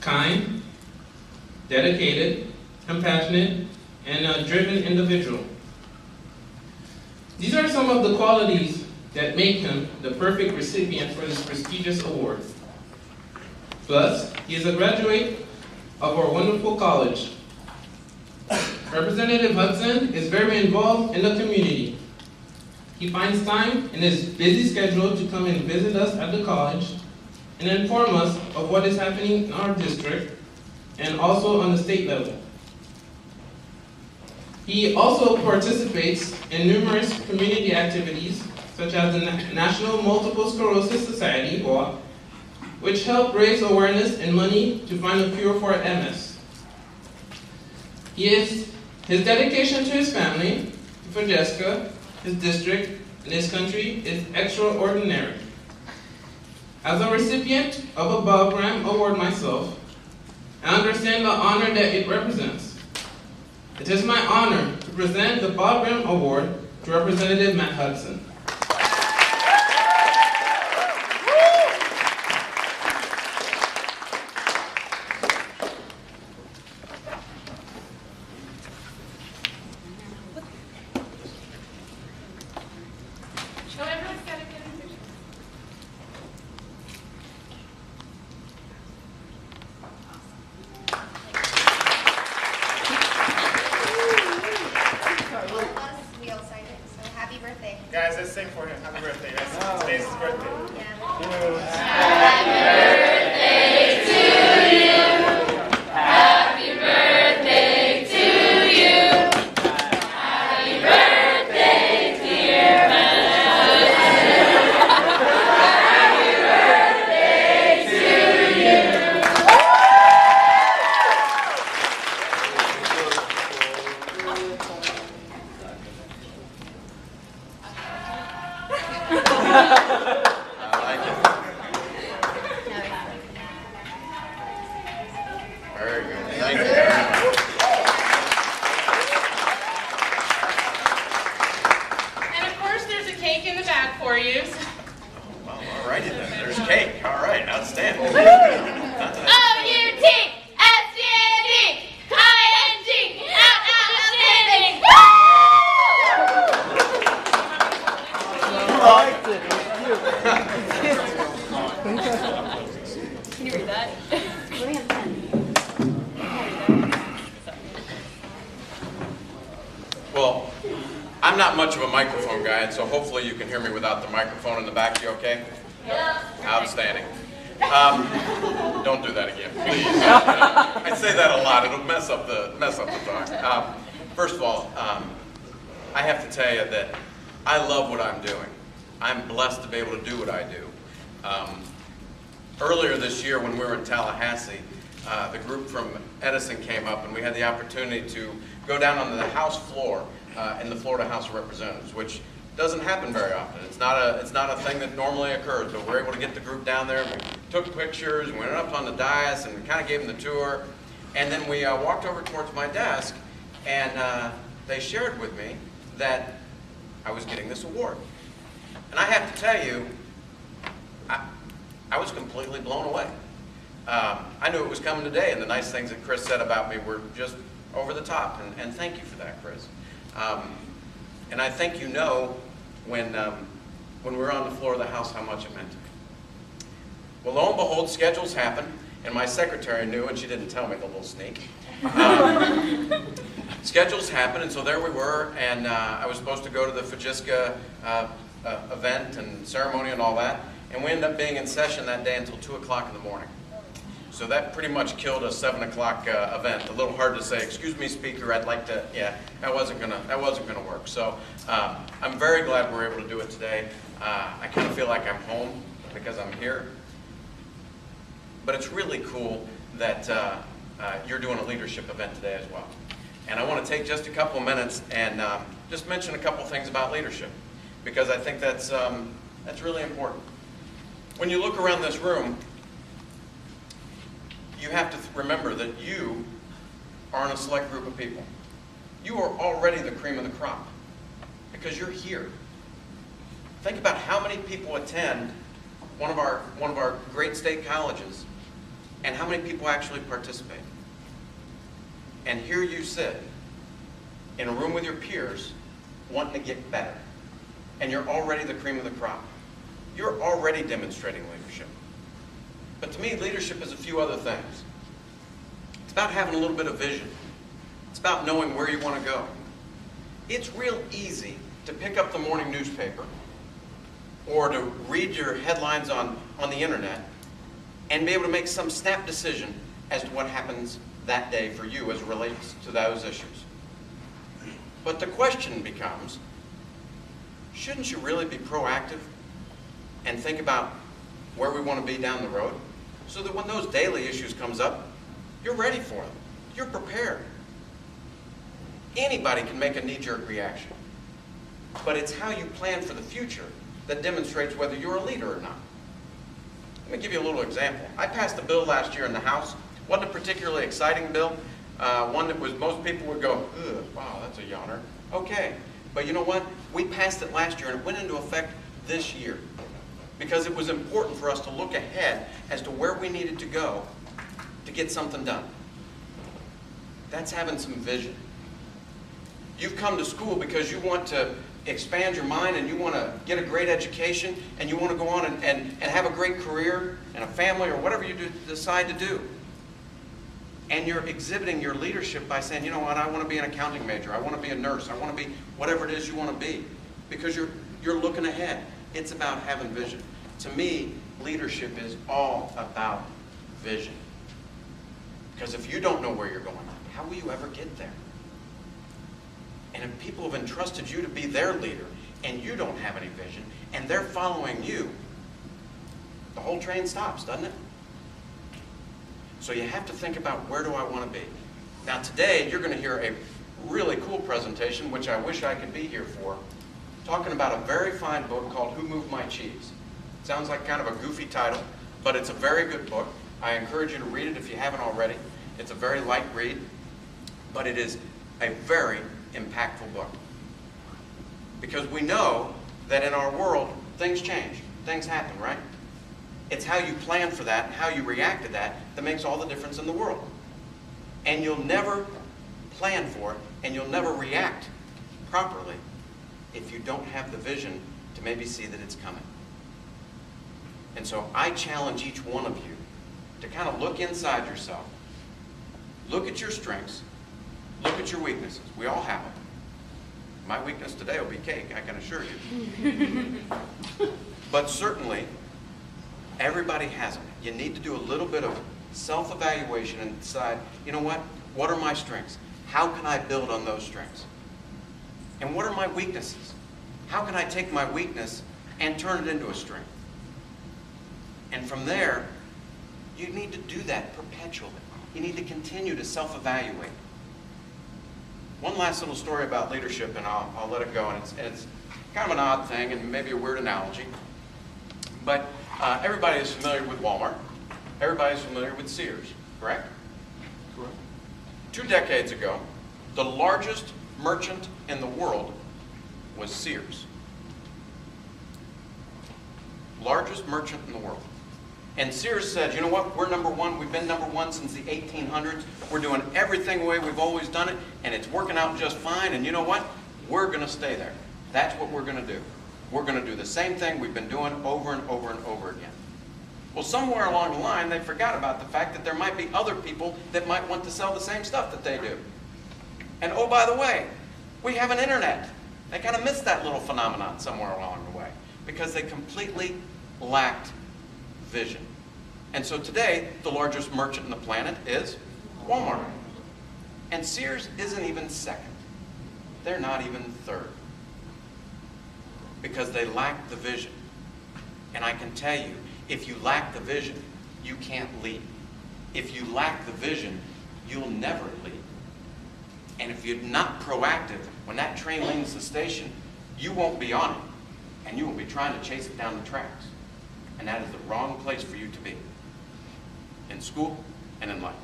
kind, dedicated, compassionate, and a driven individual. These are some of the qualities that make him the perfect recipient for this prestigious award. Plus, he is a graduate of our wonderful college. Representative Hudson is very involved in the community. He finds time in his busy schedule to come and visit us at the college and inform us of what is happening in our district and also on the state level. He also participates in numerous community activities such as the National Multiple Sclerosis Society, which help raise awareness and money to find a cure for MS. His dedication to his family, for Jessica, his district, and his country is extraordinary. As a recipient of a Bob Graham Award myself, I understand the honor that it represents. It is my honor to present the Bob Graham Award to Representative Matt Hudson. Guys, let's sing for him. Happy birthday, guys. Today's his birthday. Happy birthday to you. Happy birthday to you. Happy birthday, dear Matt. Happy birthday to you. Very good. Thank you. And of course, there's a cake in the back for you. Well, all righty then. There's cake. All right. Outstanding. O-U-T-S-T-A-N-D I-N-G outstanding. Can you read that? Well, I'm not much of a microphone guy, and so hopefully you can hear me without the microphone in the back. You okay? Yeah. Outstanding. Don't do that again, please. I say that a lot. It'll mess up the talk. First of all, I have to tell you that I love what I'm doing. I'm blessed to be able to do what I do. Earlier this year, when we were in Tallahassee, the group from Edison came up, and we had the opportunity to go down onto the House floor in the Florida House of Representatives, which doesn't happen very often. It's not a thing that normally occurs, but we're able to get the group down there. We took pictures, we went up on the dais, and we kind of gave them the tour. And then we walked over towards my desk, and they shared with me that I was getting this award. And I have to tell you, I was completely blown away. I knew it was coming today, and the nice things that Chris said about me were just over the top, and thank you for that, Chris. And I think you know when we were on the floor of the House how much it meant to me. Well, lo and behold, schedules happen, and my secretary knew, and she didn't tell me, the little sneak. Schedules happen, and so there we were, and I was supposed to go to the Fajiska event and ceremony and all that, and we ended up being in session that day until 2 o'clock in the morning. So that pretty much killed a 7 o'clock event. A little hard to say, excuse me, speaker, I'd like to, yeah, that wasn't gonna work. So I'm very glad we're able to do it today. I kind of feel like I'm home because I'm here. But it's really cool that you're doing a leadership event today as well. And I want to take just a couple minutes and just mention a couple things about leadership, because I think that's really important. When you look around this room, you have to remember that you are in a select group of people. You are already the cream of the crop because you're here. Think about how many people attend one of our great state colleges, And how many people actually participate? And here you sit in a room with your peers wanting to get better. And you're already the cream of the crop. You're already demonstrating leadership. But to me, leadership is a few other things. It's about having a little bit of vision. It's about knowing where you want to go. It's real easy to pick up the morning newspaper or to read your headlines on the internet and be able to make some snap decision as to what happens that day for you as it relates to those issues. But the question becomes, shouldn't you really be proactive and think about where we want to be down the road so that when those daily issues comes up, you're ready for them. You're prepared. Anybody can make a knee-jerk reaction, but it's how you plan for the future that demonstrates whether you're a leader or not. Let me give you a little example. I passed a bill last year in the House. Wasn't a particularly exciting bill. One that was, most people would go, ugh, wow, that's a yawner. Okay, but you know what? We passed it last year and it went into effect this year because it was important for us to look ahead as to where we needed to go to get something done. That's having some vision. You've come to school because you want to expand your mind and you want to get a great education and you want to go on and have a great career and a family or whatever you decide to do. And you're exhibiting your leadership by saying, you know what, I want to be an accounting major, I want to be a nurse, I want to be whatever it is you want to be. Because you're looking ahead. It's about having vision. To me, leadership is all about vision. Because if you don't know where you're going, how will you ever get there? And if people have entrusted you to be their leader and you don't have any vision and they're following you, the whole train stops, doesn't it? So you have to think about, where do I want to be? Now today you're going to hear a really cool presentation, which I wish I could be here for, talking about a very fine book called Who Moved My Cheese? Sounds like kind of a goofy title, but it's a very good book. I encourage you to read it if you haven't already. It's a very light read, but it is a very impactful book. Because we know that in our world, things change, things happen, right? It's how you plan for that and how you react to that that makes all the difference in the world. And you'll never plan for it and you'll never react properly if you don't have the vision to maybe see that it's coming. And so I challenge each one of you to kind of look inside yourself, look at your strengths, look at your weaknesses. We all have them. My weakness today will be cake, I can assure you. But certainly, everybody has them. You need to do a little bit of self-evaluation and decide, you know what are my strengths? How can I build on those strengths? And what are my weaknesses? How can I take my weakness and turn it into a strength? And from there, you need to do that perpetually. You need to continue to self-evaluate. One last little story about leadership, and I'll let it go. And it's kind of an odd thing and maybe a weird analogy. But everybody is familiar with Walmart. Everybody is familiar with Sears, correct? Correct. 2 decades ago, the largest merchant in the world was Sears. Largest merchant in the world. And Sears said, you know what, we're number one. We've been number one since the 1800s. We're doing everything the way we've always done it, and it's working out just fine. And you know what? We're going to stay there. That's what we're going to do. We're going to do the same thing we've been doing over and over and over again. Well, somewhere along the line, they forgot about the fact that there might be other people that might want to sell the same stuff that they do. And oh, by the way, we have an internet. They kind of missed that little phenomenon somewhere along the way because they completely lacked vision. And so today, the largest merchant on the planet is Walmart. And Sears isn't even second. They're not even third. Because they lack the vision. And I can tell you, if you lack the vision, you can't lead. If you lack the vision, you'll never lead. And if you're not proactive, when that train leaves the station, you won't be on it. And you will be trying to chase it down the tracks. And that is the wrong place for you to be. In school and in life.